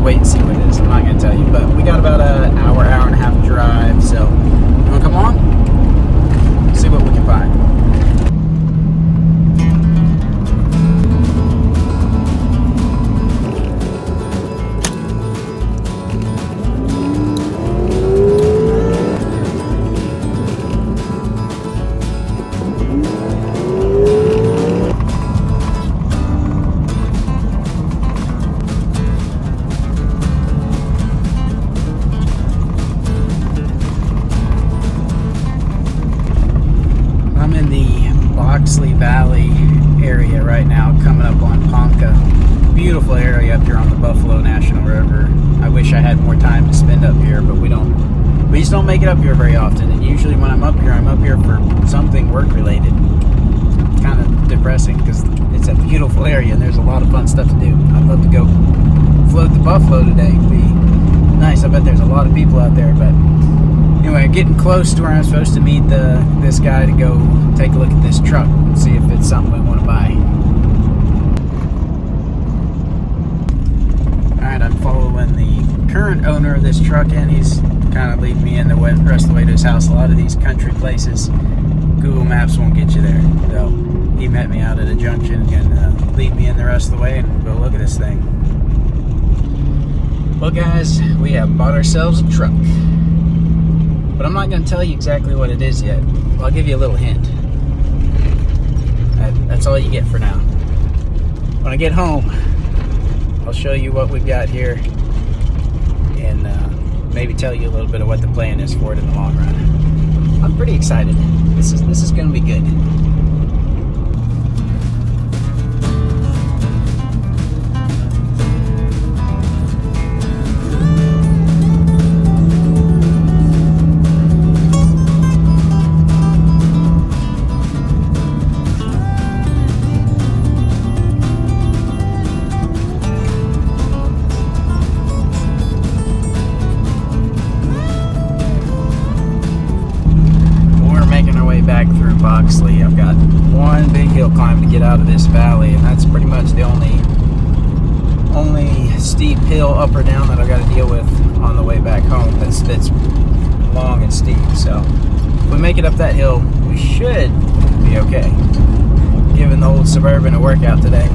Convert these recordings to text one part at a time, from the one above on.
wait and see what it is. I'm not going to tell you. But we got about an hour and a half drive. So, you want to come along? See what we can find. Valley area right now, coming up on Ponca. Beautiful area up here on the Buffalo National River. I wish I had more time to spend up here, but we just don't make it up here very often. And usually when I'm up here for something work related. It's kind of depressing because it's a beautiful area and there's a lot of fun stuff to do. I'd love to go float the Buffalo today. It'd be nice. I bet there's a lot of people out there, but anyway, getting close to where I'm supposed to meet this guy to go take a look at this truck and see if it's something we want to buy. Alright, I'm following the current owner of this truck and he's kind of leading me in the rest of the way to his house. A lot of these country places, Google Maps won't get you there. So he met me out at a junction and lead me in the rest of the way and we'll go look at this thing. Well guys, we have bought ourselves a truck. But I'm not going to tell you exactly what it is yet. I'll give you a little hint. That's all you get for now. When I get home, I'll show you what we've got here and maybe tell you a little bit of what the plan is for it in the long run. I'm pretty excited. This is going to be good. Back through Boxley. I've got one big hill climb to get out of this valley, and that's pretty much the only steep hill up or down that I've got to deal with on the way back home that's long and steep. So if we make it up that hill, we should be okay, giving the old Suburban a workout today.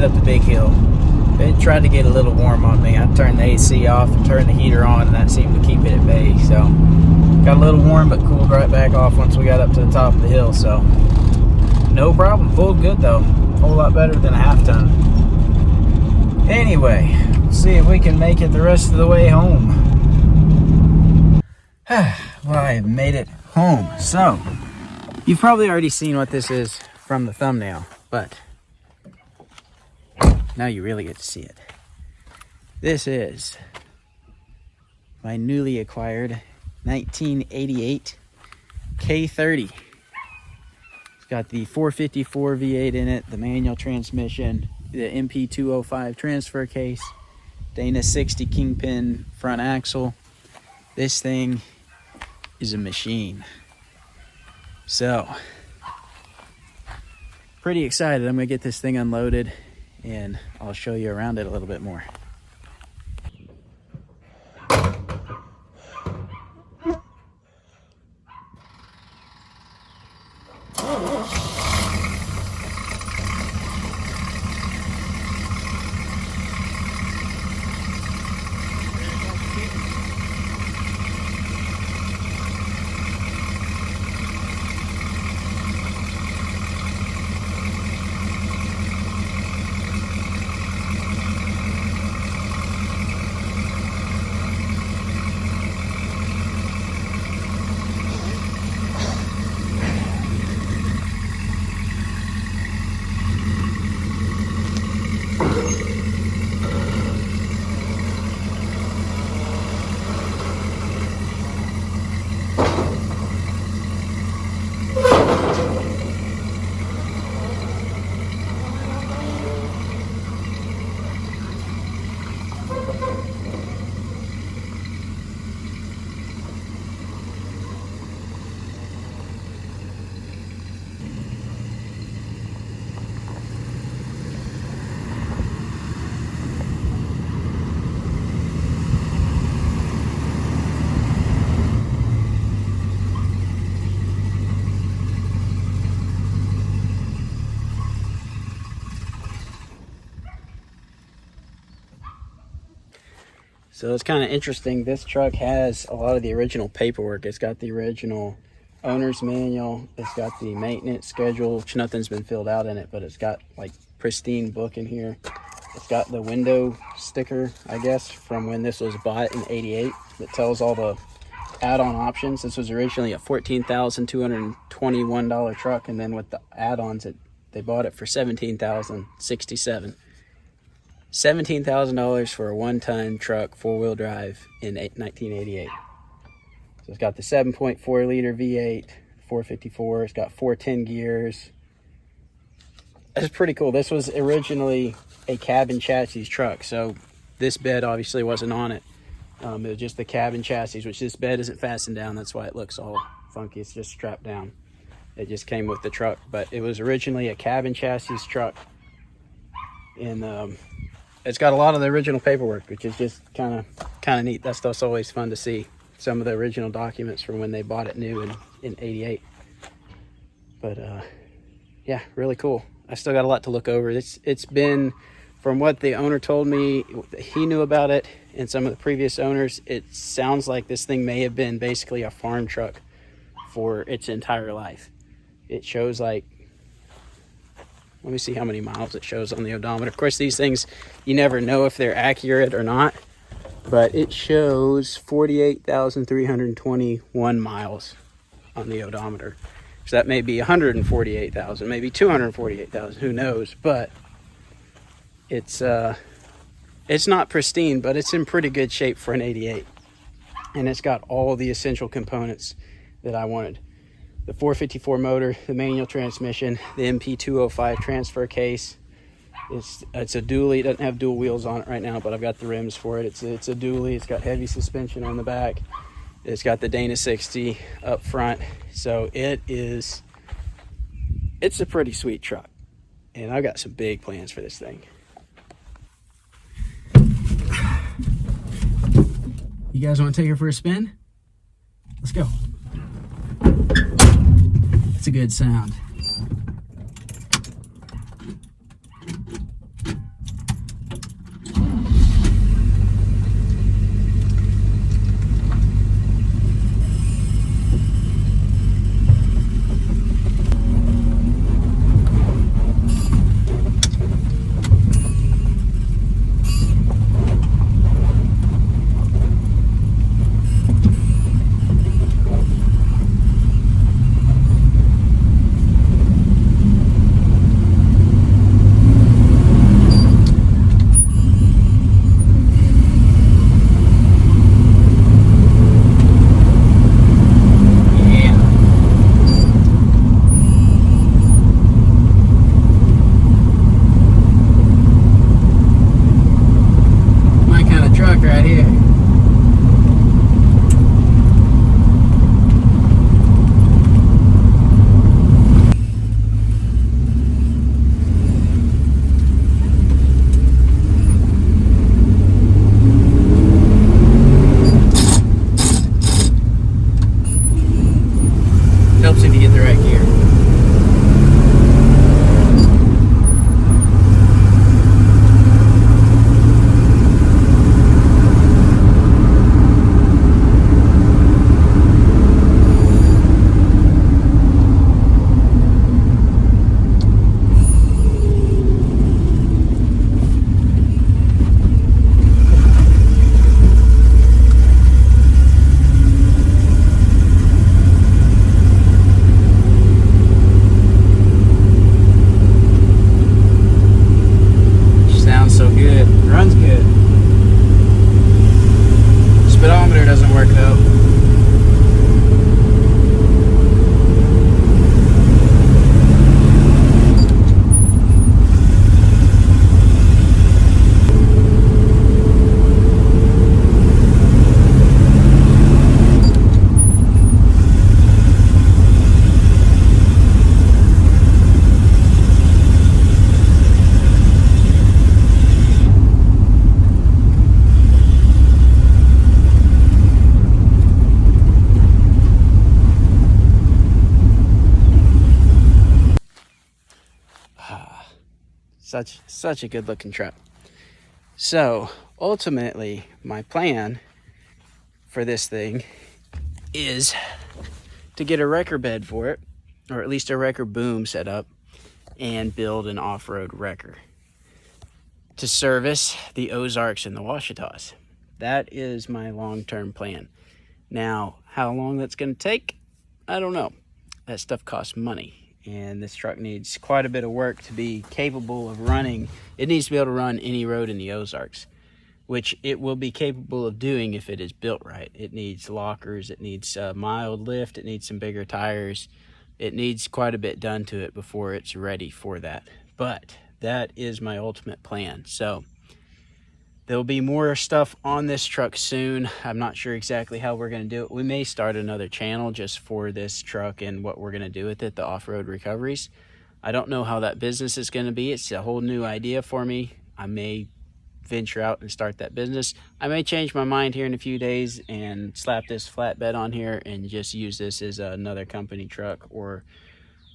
Up the big hill. It tried to get a little warm on me. I turned the AC off and turned the heater on, and that seemed to keep it at bay. So got a little warm, but cooled right back off once we got up to the top of the hill. So no problem. Pulled good though. A whole lot better than a half ton. Anyway, let's see if we can make it the rest of the way home. Well, I have made it home. So you've probably already seen what this is from the thumbnail, but now you really get to see it. This is my newly acquired 1988 K30. It's got the 454 V8 in it, the manual transmission, the MP205 transfer case, Dana 60 Kingpin front axle. This thing is a machine. So, pretty excited. I'm gonna get this thing unloaded and I'll show you around it a little bit more. So it's kind of interesting. This truck has a lot of the original paperwork. It's got the original owner's manual. It's got the maintenance schedule, which nothing's been filled out in it, but it's got like pristine book in here. It's got the window sticker, I guess, from when this was bought in '88 that tells all the add-on options. This was originally a $14,221 truck, and then with the add-ons, they bought it for $17,067. $17,000 for a one-ton truck, four-wheel drive in 1988. So it's got the 7.4 liter V8, 454. It's got 410 gears. It's pretty cool. This was originally a cabin chassis truck, so this bed obviously wasn't on it. It was just the cabin chassis, which this bed isn't fastened down. That's why it looks all funky. It's just strapped down. It just came with the truck, but it was originally a cabin chassis truck. And it's got a lot of the original paperwork, which is just kind of neat. That stuff's always fun to see. Some of the original documents from when they bought it new in '88. But yeah, really cool. I still got a lot to look over. It's been, from what the owner told me, he knew about it, and some of the previous owners, it sounds like this thing may have been basically a farm truck for its entire life. It shows like, let me see how many miles it shows on the odometer. Of course, these things, you never know if they're accurate or not, but it shows 48,321 miles on the odometer. So that may be 148,000, maybe 248,000, who knows? But it's not pristine, but it's in pretty good shape for an '88, and it's got all the essential components that I wanted. The 454 motor, the manual transmission, the MP205 transfer case. It's a dually. It doesn't have dual wheels on it right now, but I've got the rims for it. It's a dually. It's got heavy suspension on the back. It's got the Dana 60 up front. So it's a pretty sweet truck, and I've got some big plans for this thing. You guys want to take her for a spin? Let's go. That's a good sound. Helps if you get the right gear. Doesn't work though. Such a good looking truck. So ultimately, my plan for this thing is to get a wrecker bed for it, or at least a wrecker boom set up, and build an off-road wrecker to service the Ozarks and the Ouachitas. That is my long-term plan. Now, how long that's going to take, I don't know. That stuff costs money, and this truck needs quite a bit of work to be capable of running. It needs to be able to run any road in the Ozarks, which it will be capable of doing if it is built right. It needs lockers, it needs a mild lift, it needs some bigger tires. It needs quite a bit done to it before it's ready for that. But that is my ultimate plan. So there'll be more stuff on this truck soon. I'm not sure exactly how we're going to do it. We may start another channel just for this truck and what we're going to do with it, the off-road recoveries. I don't know how that business is going to be. It's a whole new idea for me. I may venture out and start that business. I may change my mind here in a few days and slap this flatbed on here and just use this as another company truck or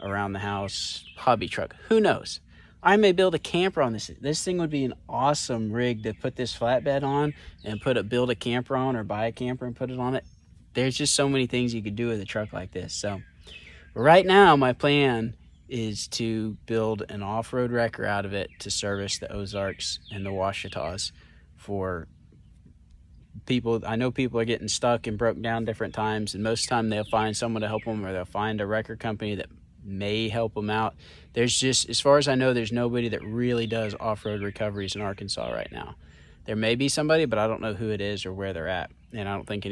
around the house hobby truck. Who knows? I may build a camper on this. This thing would be an awesome rig to put this flatbed on and build a camper on, or buy a camper and put it on it. There's just so many things you could do with a truck like this. So right now my plan is to build an off-road wrecker out of it to service the Ozarks and the Ouachitas for people. I know people are getting stuck and broke down different times, and most of the time they'll find someone to help them, or they'll find a wrecker company that may help them out. There's just, as far as I know, there's nobody that really does off-road recoveries in Arkansas right now. There may be somebody, but I don't know who it is or where they're at, and I don't think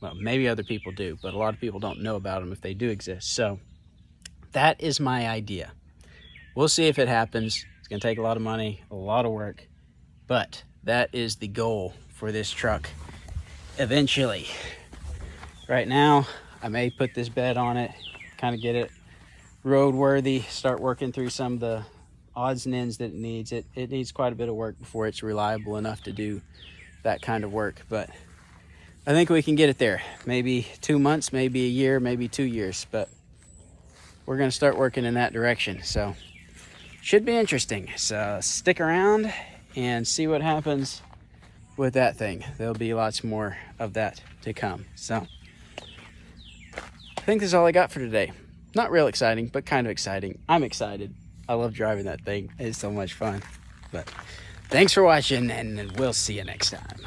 well, maybe other people do, but a lot of people don't know about them if they do exist. So that is my idea. We'll see if it happens. It's going to take a lot of money, a lot of work, but that is the goal for this truck eventually. Right now, I may put this bed on it, kind of get it roadworthy, start working through some of the odds and ends that it needs. It needs quite a bit of work before it's reliable enough to do that kind of work, but I think we can get it there. Maybe 2 months, maybe a year, maybe 2 years, but we're going to start working in that direction. So should be interesting. So stick around and see what happens with that thing. There'll be lots more of that to come. So I think that's all I got for today. Not real exciting, but kind of exciting. I'm excited. I love driving that thing. It's so much fun. But thanks for watching, and we'll see you next time.